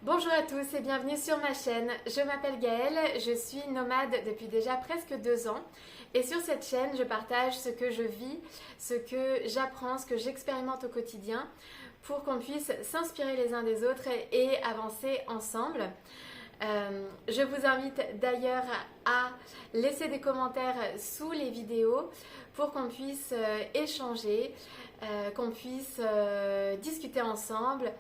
Bonjour à tous et bienvenue sur ma chaîne. Je m'appelle Gaëlle, je suis nomade depuis déjà presque 2 ans et sur cette chaîne je partage ce que je vis, ce que j'apprends, ce que j'expérimente au quotidien pour qu'on puisse s'inspirer les uns des autres et avancer ensemble. Je vous invite d'ailleurs à laisser des commentaires sous les vidéos pour qu'on puisse échanger, qu'on puisse discuter ensemble.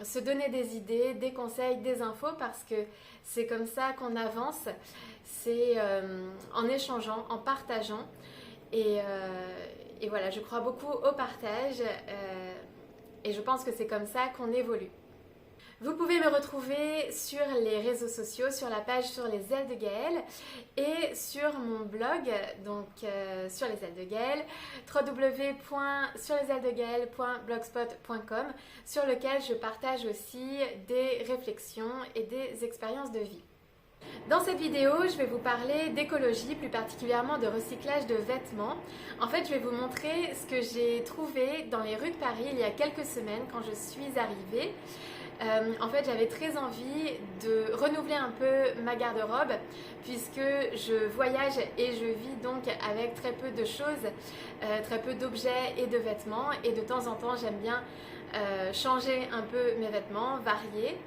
Se donner des idées, des conseils, des infos parce que c'est comme ça qu'on avance, c'est en échangeant, en partageant et voilà, je crois beaucoup au partage et je pense que c'est comme ça qu'on évolue. Vous pouvez me retrouver sur les réseaux sociaux, sur la page Sur les ailes de Gaëlle et sur mon blog, donc Sur les ailes de Gaëlle, www.surlesailesdegaelle.blogspot.com, sur lequel je partage aussi des réflexions et des expériences de vie. Dans cette vidéo, je vais vous parler d'écologie, plus particulièrement de recyclage de vêtements. En fait, je vais vous montrer ce que j'ai trouvé dans les rues de Paris il y a quelques semaines quand je suis arrivée. En fait, j'avais très envie de renouveler un peu ma garde-robe puisque je voyage et je vis donc avec très peu de choses, très peu d'objets et de vêtements. Et de temps en temps, j'aime bien changer un peu mes vêtements, varier.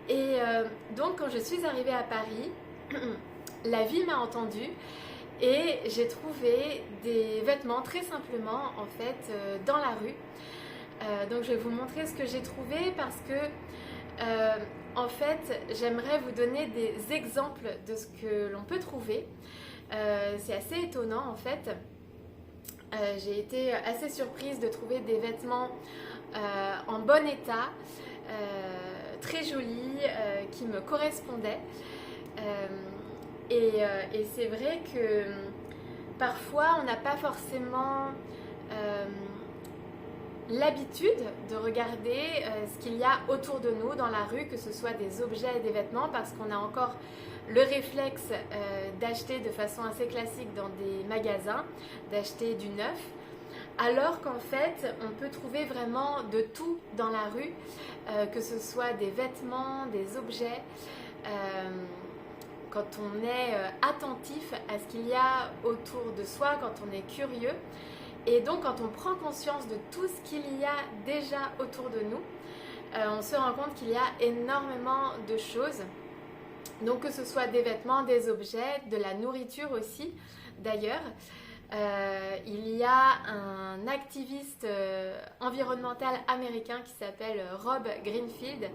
Et donc, quand je suis arrivée à Paris, la vie m'a entendue et j'ai trouvé des vêtements très simplement en fait dans la rue. Donc je vais vous montrer ce que j'ai trouvé parce que en fait j'aimerais vous donner des exemples de ce que l'on peut trouver. C'est assez étonnant en fait. J'ai été assez surprise de trouver des vêtements en bon état, très jolis, qui me correspondaient. Et c'est vrai que parfois on n'a pas forcément l'habitude de regarder ce qu'il y a autour de nous dans la rue, que ce soit des objets et des vêtements, parce qu'on a encore le réflexe d'acheter de façon assez classique dans des magasins, d'acheter du neuf, alors qu'en fait on peut trouver vraiment de tout dans la rue, que ce soit des vêtements, des objets, quand on est attentif à ce qu'il y a autour de soi, quand on est curieux. Et donc quand on prend conscience de tout ce qu'il y a déjà autour de nous, on se rend compte qu'il y a énormément de choses. Donc que ce soit des vêtements, des objets, de la nourriture aussi d'ailleurs. Il y a un activiste environnemental américain qui s'appelle Rob Greenfield.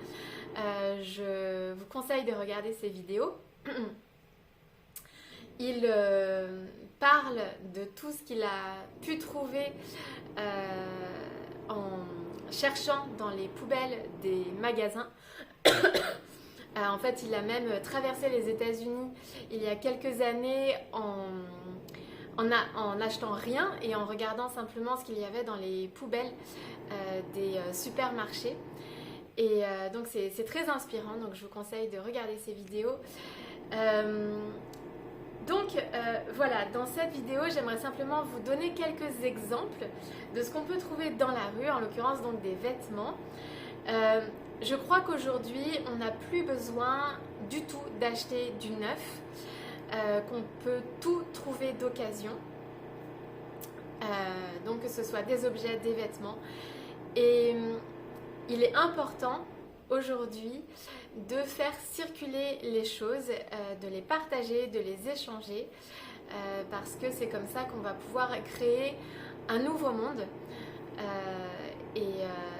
Je vous conseille de regarder ses vidéos. Il parle de tout ce qu'il a pu trouver en cherchant dans les poubelles des magasins. En fait, il a même traversé les États-Unis il y a quelques années en achetant rien et en regardant simplement ce qu'il y avait dans les poubelles des supermarchés. Et donc c'est très inspirant, donc je vous conseille de regarder ces vidéos. Donc voilà, dans cette vidéo, j'aimerais simplement vous donner quelques exemples de ce qu'on peut trouver dans la rue, en l'occurrence donc des vêtements. Je crois qu'aujourd'hui, on n'a plus besoin du tout d'acheter du neuf, qu'on peut tout trouver d'occasion, donc que ce soit des objets, des vêtements. Et il est important aujourd'hui de faire circuler les choses, de les partager, de les échanger, parce que c'est comme ça qu'on va pouvoir créer un nouveau monde.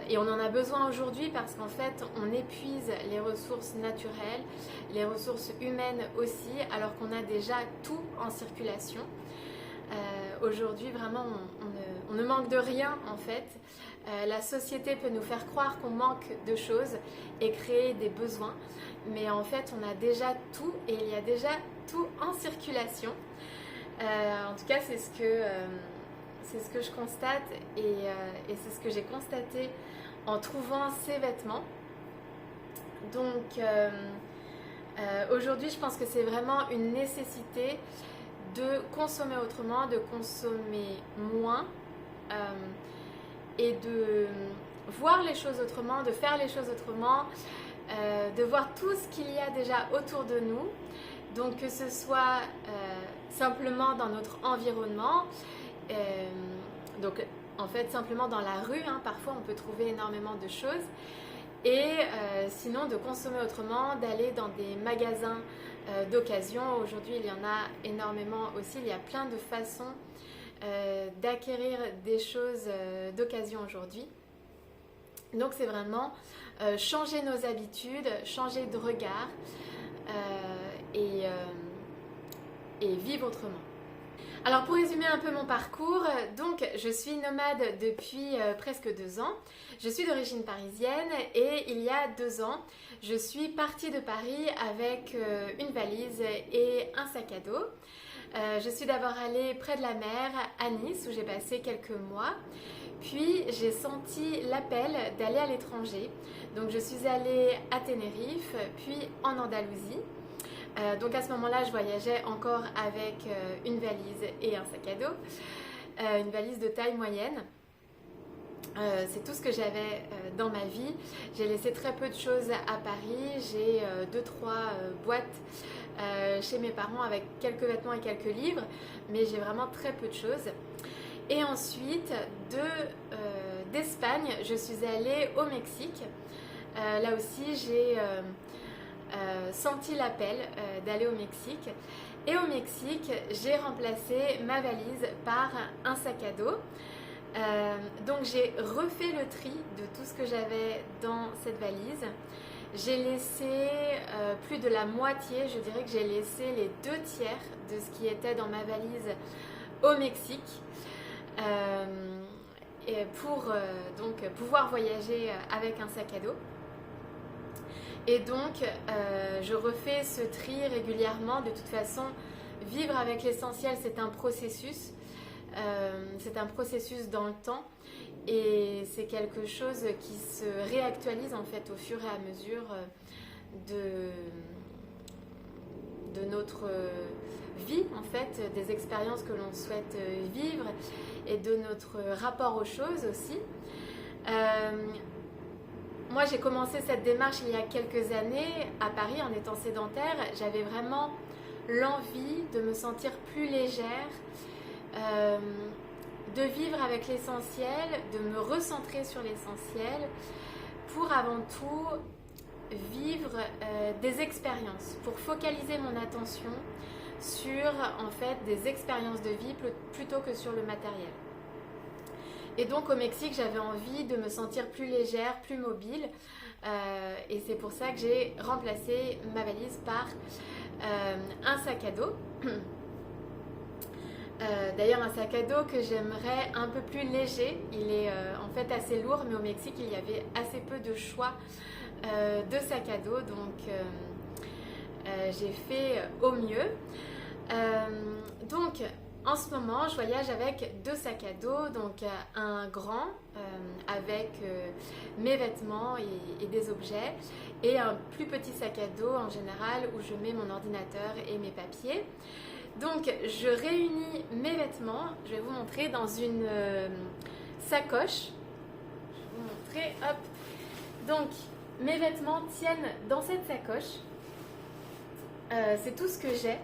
Et on en a besoin aujourd'hui parce qu'en fait on épuise les ressources naturelles, les ressources humaines aussi, alors qu'on a déjà tout en circulation. Aujourd'hui vraiment on ne manque de rien en fait. La société peut nous faire croire qu'on manque de choses et créer des besoins, mais en fait on a déjà tout et il y a déjà tout en circulation. En tout cas c'est ce que je constate et c'est ce que j'ai constaté en trouvant ces vêtements. Donc aujourd'hui je pense que c'est vraiment une nécessité de consommer autrement, de consommer moins et de voir les choses autrement, de faire les choses autrement, de voir tout ce qu'il y a déjà autour de nous. Donc que ce soit simplement dans notre environnement, donc en fait simplement dans la rue, hein, parfois on peut trouver énormément de choses. Et sinon de consommer autrement, d'aller dans des magasins d'occasion. Aujourd'hui il y en a énormément aussi, il y a plein de façons d'acquérir des choses d'occasion aujourd'hui. Donc c'est vraiment changer nos habitudes, changer de regard et vivre autrement. Alors pour résumer un peu mon parcours, donc je suis nomade depuis presque 2 ans. Je suis d'origine parisienne et il y a 2 ans, je suis partie de Paris avec une valise et un sac à dos. Je suis d'abord allée près de la mer à Nice où j'ai passé quelques mois. Puis j'ai senti l'appel d'aller à l'étranger. Donc je suis allée à Tenerife, puis en Andalousie. Donc à ce moment-là, je voyageais encore avec une valise et un sac à dos. Une valise de taille moyenne. C'est tout ce que j'avais dans ma vie. J'ai laissé très peu de choses à Paris. J'ai 2-3 boîtes chez mes parents avec quelques vêtements et quelques livres. Mais j'ai vraiment très peu de choses. Et ensuite, d'Espagne, je suis allée au Mexique. Là aussi, j'ai senti l'appel d'aller au Mexique. Et au Mexique, j'ai remplacé ma valise par un sac à dos. Donc j'ai refait le tri de tout ce que j'avais dans cette valise. J'ai laissé plus de la moitié, je dirais que j'ai laissé les 2/3 de ce qui était dans ma valise au Mexique. Et pour donc pouvoir voyager avec un sac à dos. Et donc je refais ce tri régulièrement. De toute façon, vivre avec l'essentiel, c'est un processus. C'est un processus dans le temps et c'est quelque chose qui se réactualise en fait au fur et à mesure de notre vie, en fait, des expériences que l'on souhaite vivre et de notre rapport aux choses aussi. Moi, j'ai commencé cette démarche il y a quelques années à Paris en étant sédentaire. J'avais vraiment l'envie de me sentir plus légère, de vivre avec l'essentiel, de me recentrer sur l'essentiel pour avant tout vivre des expériences, pour focaliser mon attention sur en fait des expériences de vie plutôt que sur le matériel. Et donc au Mexique, j'avais envie de me sentir plus légère, plus mobile et c'est pour ça que j'ai remplacé ma valise par un sac à dos. D'ailleurs un sac à dos que j'aimerais un peu plus léger. Il est en fait assez lourd, mais au Mexique il y avait assez peu de choix de sac à dos, donc j'ai fait au mieux. Donc en ce moment je voyage avec 2 sacs à dos, donc un grand avec mes vêtements et des objets, et un plus petit sac à dos en général où je mets mon ordinateur et mes papiers. Donc je réunis mes vêtements, je vais vous montrer dans une sacoche. Je vais vous montrer, hop. Donc mes vêtements tiennent dans cette sacoche. C'est tout ce que j'ai.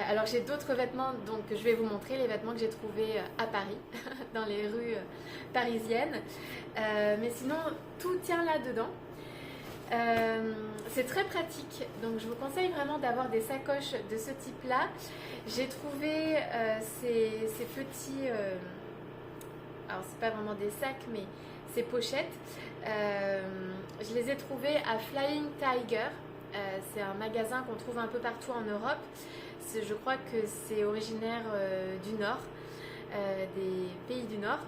Alors j'ai d'autres vêtements, donc je vais vous montrer les vêtements que j'ai trouvés à Paris, dans les rues parisiennes. Mais sinon tout tient là-dedans. C'est très pratique, donc je vous conseille vraiment d'avoir des sacoches de ce type là. J'ai trouvé ces petits, alors c'est pas vraiment des sacs mais ces pochettes, je les ai trouvées à Flying Tiger. C'est un magasin qu'on trouve un peu partout en Europe. Je crois que c'est originaire du Nord, des pays du Nord.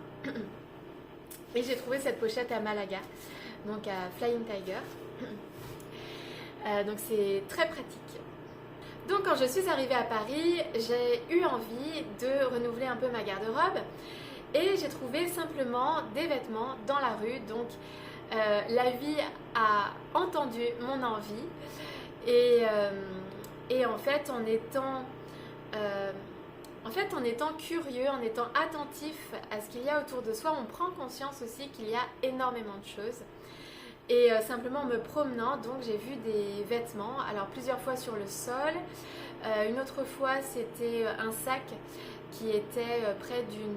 Et j'ai trouvé cette pochette à Malaga, donc à Flying Tiger. Donc c'est très pratique. Donc quand je suis arrivée à Paris, j'ai eu envie de renouveler un peu ma garde-robe et j'ai trouvé simplement des vêtements dans la rue. Donc la vie a entendu mon envie et en fait en étant En fait, en étant curieux, en étant attentif à ce qu'il y a autour de soi, on prend conscience aussi qu'il y a énormément de choses. Et simplement en me promenant, donc j'ai vu des vêtements, alors plusieurs fois sur le sol. Une autre fois, c'était un sac qui était près d'une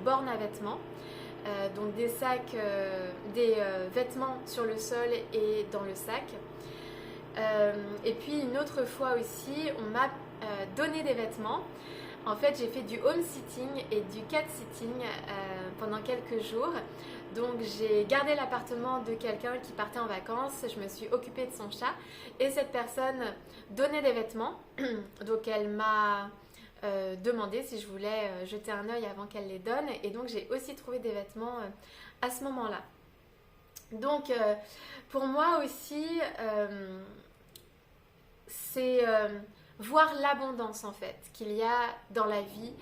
borne à vêtements. Donc des sacs, des vêtements sur le sol et dans le sac. Et puis une autre fois aussi, on m'a donné des vêtements. En fait, j'ai fait du home sitting et du cat sitting pendant quelques jours. Donc j'ai gardé l'appartement de quelqu'un qui partait en vacances, je me suis occupée de son chat et cette personne donnait des vêtements. Donc elle m'a demandé si je voulais jeter un œil avant qu'elle les donne et donc j'ai aussi trouvé des vêtements à ce moment-là. Donc pour moi aussi, c'est voir l'abondance en fait qu'il y a dans la vie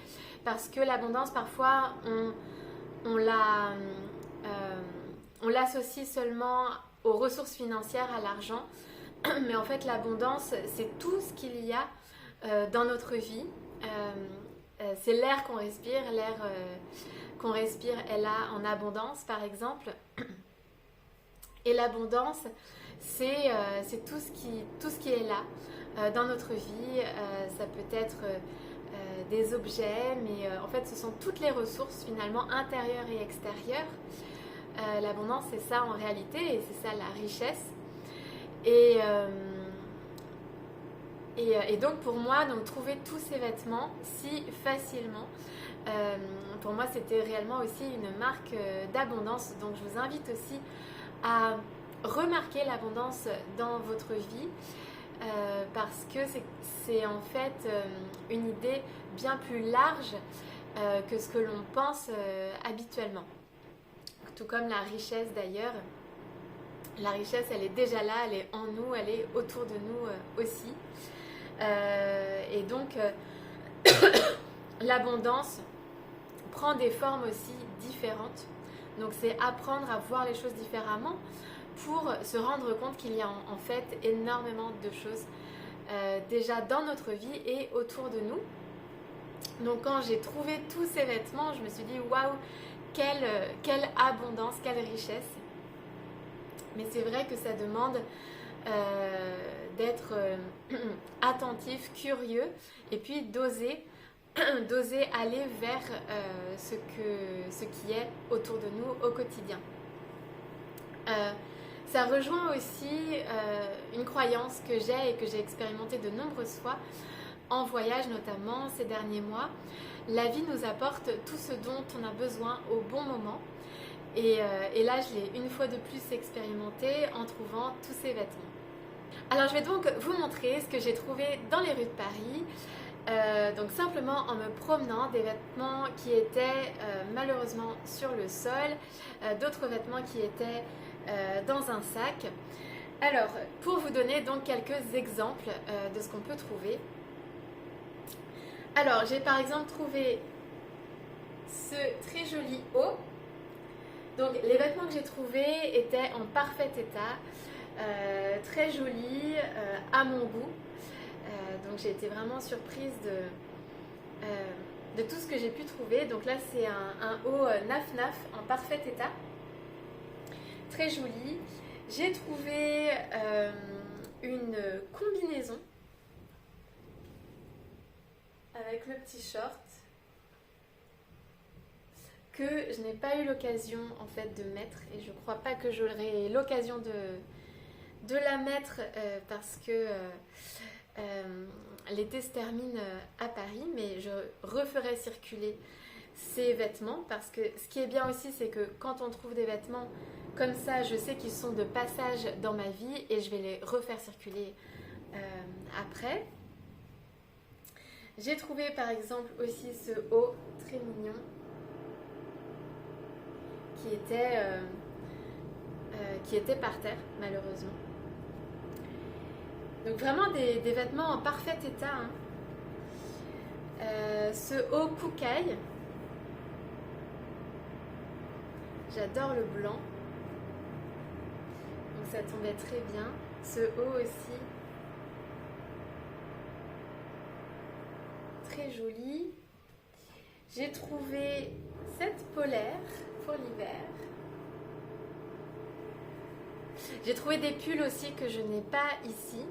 parce que l'abondance parfois on l'associe seulement aux ressources financières, à l'argent, mais en fait l'abondance c'est tout ce qu'il y a dans notre vie. C'est l'air qu'on respire, l'air qu'on respire est là en abondance par exemple. Et l'abondance c'est tout ce qui est là dans notre vie. Ça peut être des objets, mais en fait ce sont toutes les ressources finalement intérieures et extérieures. L'abondance c'est ça en réalité et c'est ça la richesse. Et donc pour moi, donc, trouver tous ces vêtements si facilement, pour moi c'était réellement aussi une marque d'abondance. Donc je vous invite aussi à remarquer l'abondance dans votre vie parce que c'est en fait une idée bien plus large que ce que l'on pense habituellement. Tout comme la richesse d'ailleurs. La richesse, elle est déjà là, elle est en nous, elle est autour de nous aussi. Et donc, l'abondance prend des formes aussi différentes. Donc, c'est apprendre à voir les choses différemment pour se rendre compte qu'il y a en fait énormément de choses déjà dans notre vie et autour de nous. Donc, quand j'ai trouvé tous ces vêtements, je me suis dit waouh, quelle abondance, quelle richesse. Mais c'est vrai que ça demande d'être attentif, curieux et puis d'oser aller vers ce qui est autour de nous au quotidien. Ça rejoint aussi une croyance que j'ai et que j'ai expérimentée de nombreuses fois en voyage notamment ces derniers mois. La vie nous apporte tout ce dont on a besoin au bon moment. Et là, je l'ai une fois de plus expérimenté en trouvant tous ces vêtements. Alors, je vais donc vous montrer ce que j'ai trouvé dans les rues de Paris. Donc, simplement en me promenant, des vêtements qui étaient malheureusement sur le sol, d'autres vêtements qui étaient dans un sac. Alors, pour vous donner donc quelques exemples de ce qu'on peut trouver. Alors, j'ai par exemple trouvé ce très joli haut. Donc les vêtements que j'ai trouvés étaient en parfait état, très jolis, à mon goût. Donc j'ai été vraiment surprise de tout ce que j'ai pu trouver. Donc là c'est un haut naf-naf en parfait état, très joli. J'ai trouvé une combinaison avec le petit short que je n'ai pas eu l'occasion en fait de mettre et je crois pas que j'aurai l'occasion de la mettre parce que l'été se termine à Paris, mais je referai circuler ces vêtements parce que ce qui est bien aussi c'est que quand on trouve des vêtements comme ça, je sais qu'ils sont de passage dans ma vie et je vais les refaire circuler après. J'ai trouvé par exemple aussi ce haut très mignon qui était par terre malheureusement. Donc vraiment des vêtements en parfait état. Ce haut koukaï, j'adore le blanc, donc ça tombait très bien. Ce haut aussi, très très jolie. J'ai trouvé cette polaire pour l'hiver. J'ai trouvé des pulls aussi que je n'ai pas ici,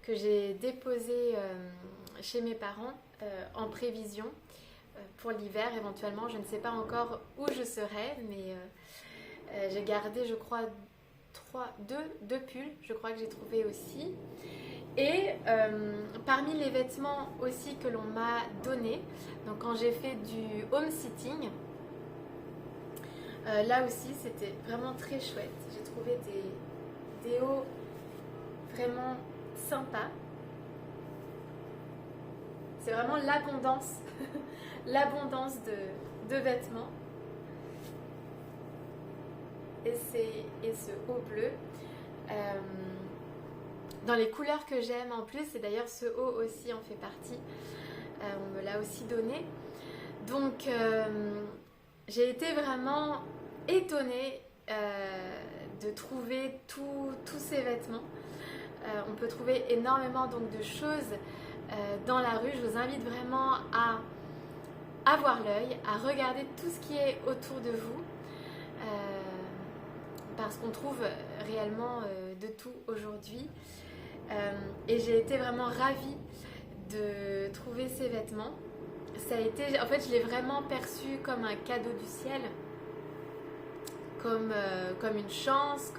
que j'ai déposé chez mes parents en prévision pour l'hiver éventuellement. Je ne sais pas encore où je serai, mais j'ai gardé, je crois, deux pulls, je crois que j'ai trouvé aussi. Et parmi les vêtements aussi que l'on m'a donné, donc quand j'ai fait du home sitting, là aussi c'était vraiment très chouette. J'ai trouvé des hauts vraiment sympas. C'est vraiment l'abondance, l'abondance de vêtements. Et ce haut bleu. Dans les couleurs que j'aime en plus, et d'ailleurs ce haut aussi en fait partie, on me l'a aussi donné. Donc j'ai été vraiment étonnée de trouver tous ces vêtements. On peut trouver énormément donc de choses dans la rue. Je vous invite vraiment à avoir l'œil, à regarder tout ce qui est autour de vous, parce qu'on trouve réellement de tout aujourd'hui. Et j'ai été vraiment ravie de trouver ces vêtements. Ça a été, en fait, je l'ai vraiment perçu comme un cadeau du ciel, comme une chance,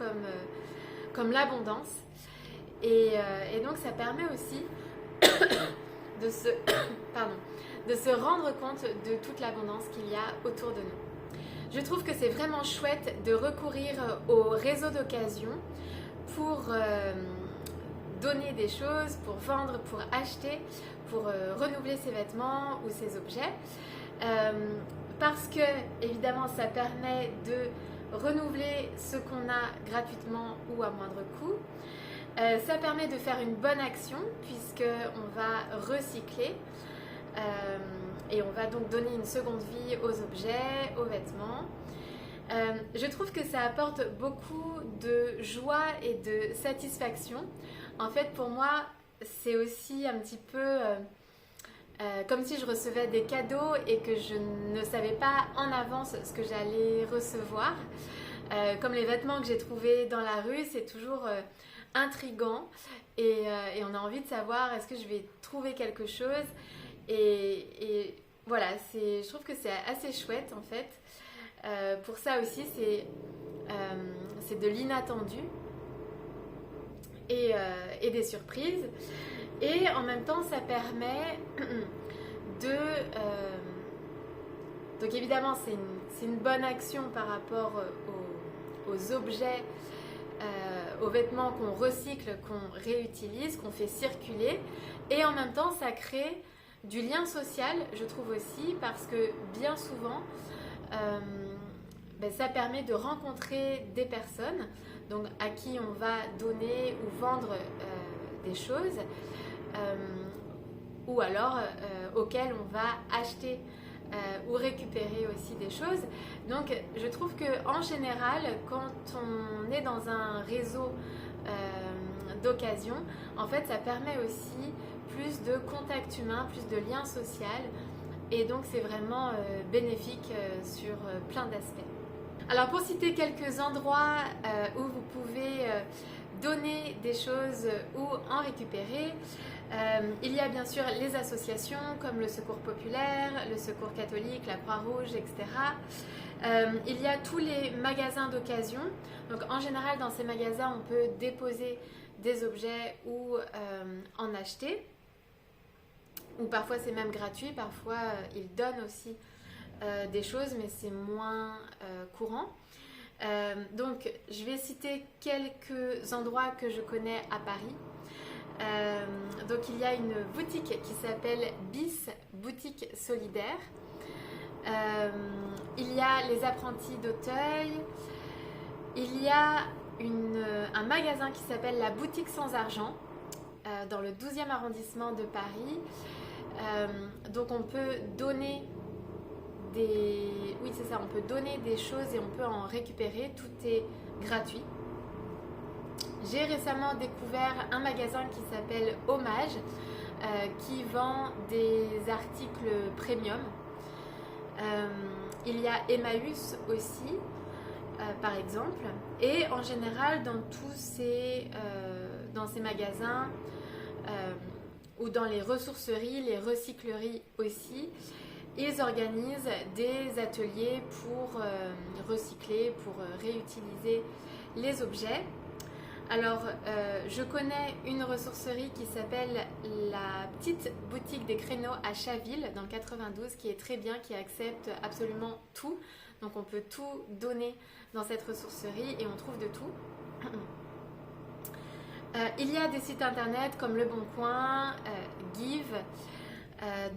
comme l'abondance. Et donc ça permet aussi de se rendre compte de toute l'abondance qu'il y a autour de nous. Je trouve que c'est vraiment chouette de recourir au réseau d'occasion pour donner des choses, pour vendre, pour acheter, pour renouveler ses vêtements ou ses objets. Parce que, évidemment, ça permet de renouveler ce qu'on a gratuitement ou à moindre coût. Ça permet de faire une bonne action puisqu'on va recycler et on va donc donner une seconde vie aux objets, aux vêtements. Je trouve que ça apporte beaucoup de joie et de satisfaction. En fait, pour moi, c'est aussi un petit peu comme si je recevais des cadeaux et que je ne savais pas en avance ce que j'allais recevoir. Comme les vêtements que j'ai trouvés dans la rue, c'est toujours intriguant et on a envie de savoir est-ce que je vais trouver quelque chose. Et voilà, je trouve que c'est assez chouette en fait. Pour ça aussi, c'est de l'inattendu et des surprises. Et en même temps, ça permet de... donc évidemment, c'est une bonne action par rapport aux objets, aux vêtements qu'on recycle, qu'on réutilise, qu'on fait circuler. Et en même temps, ça crée du lien social, je trouve aussi, parce que bien souvent, ça permet de rencontrer des personnes donc, à qui on va donner ou vendre des choses, ou alors auxquelles on va acheter ou récupérer aussi des choses. Donc je trouve qu'en général, quand on est dans un réseau d'occasion, en fait ça permet aussi plus de contact humain, plus de lien social, et donc c'est vraiment bénéfique sur plein d'aspects. Alors pour citer quelques endroits où vous pouvez donner des choses ou en récupérer, il y a bien sûr les associations comme le Secours Populaire, le Secours Catholique, la Croix-Rouge, etc. Il y a tous les magasins d'occasion. Donc en général dans ces magasins on peut déposer des objets ou en acheter. Ou parfois c'est même gratuit, parfois ils donnent aussi des choses, mais c'est moins courant. Donc je vais citer quelques endroits que je connais à Paris. Donc il y a une boutique qui s'appelle BIS, boutique solidaire. Il y a les apprentis d'Auteuil. Il y a un magasin qui s'appelle la boutique sans argent dans le 12e arrondissement de Paris. Donc on peut donner on peut donner des choses et on peut en récupérer, tout est gratuit. J'ai récemment découvert un magasin qui s'appelle Hommage, qui vend des articles premium. Il y a Emmaüs aussi, par exemple. Et en général, dans ces magasins ou dans les ressourceries, les recycleries aussi, ils organisent des ateliers pour recycler, pour réutiliser les objets. Alors, je connais une ressourcerie qui s'appelle la Petite Boutique des Créneaux à Chaville, dans le 92, qui est très bien, qui accepte absolument tout. Donc, on peut tout donner dans cette ressourcerie et on trouve de tout. Il y a des sites internet comme Le Bon Coin, Give,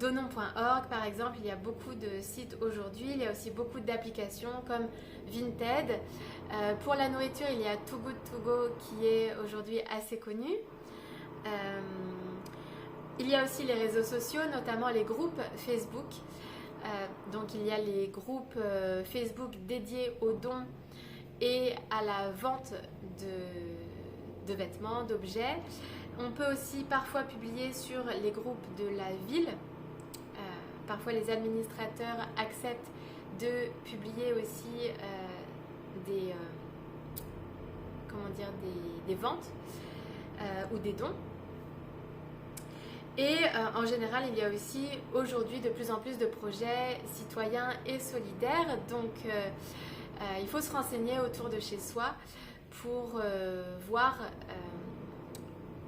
Donnons.org par exemple. Il y a beaucoup de sites aujourd'hui. Il y a aussi beaucoup d'applications comme Vinted. Pour la nourriture, il y a Too Good To Go qui est aujourd'hui assez connu. Il y a aussi les réseaux sociaux, notamment les groupes Facebook. Donc il y a les groupes Facebook dédiés aux dons et à la vente de vêtements, d'objets. On peut aussi parfois publier sur les groupes de la ville. Parfois les administrateurs acceptent de publier aussi des ventes ou des dons. Et en général, il y a aussi aujourd'hui de plus en plus de projets citoyens et solidaires. Donc, il faut se renseigner autour de chez soi pour voir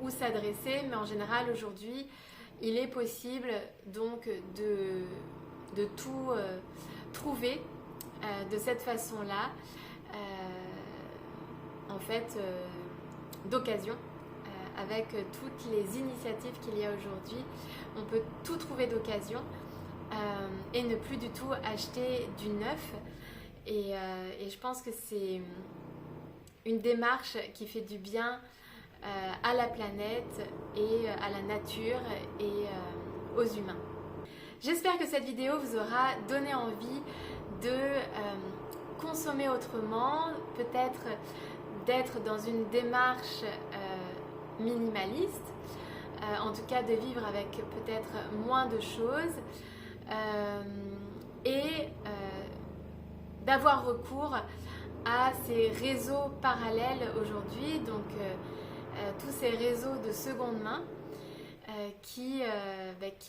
où s'adresser. Mais en général, aujourd'hui, il est possible donc de tout trouver de cette façon-là, en fait, d'occasion. Avec toutes les initiatives qu'il y a aujourd'hui, on peut tout trouver d'occasion et ne plus du tout acheter du neuf. Et je pense que c'est une démarche qui fait du bien à la planète et à la nature et aux humains. J'espère que cette vidéo vous aura donné envie de consommer autrement, peut-être d'être dans une démarche minimaliste, en tout cas de vivre avec peut-être moins de choses et d'avoir recours à ces réseaux parallèles aujourd'hui, donc tous ces réseaux de seconde main qui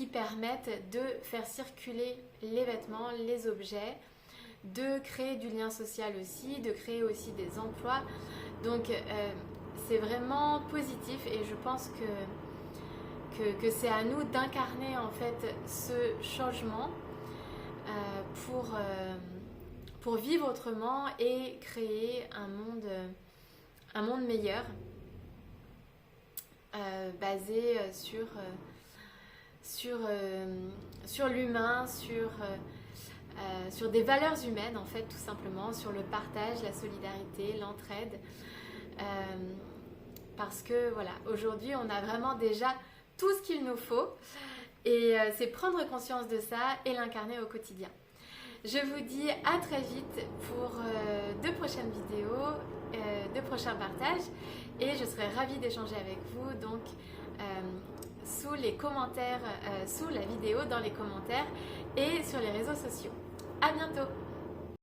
permettent de faire circuler les vêtements, les objets, de créer du lien social aussi, de créer aussi des emplois. Donc c'est vraiment positif et je pense que c'est à nous d'incarner en fait ce changement pour vivre autrement et créer un monde meilleur basé sur l'humain, sur des valeurs humaines en fait, tout simplement, sur le partage, la solidarité, l'entraide. Parce que voilà, aujourd'hui on a vraiment déjà tout ce qu'il nous faut et c'est prendre conscience de ça et l'incarner au quotidien. Je vous dis à très vite pour de prochaines vidéos, de prochains partages et je serai ravie d'échanger avec vous donc sous les commentaires, sous la vidéo, dans les commentaires et sur les réseaux sociaux. À bientôt!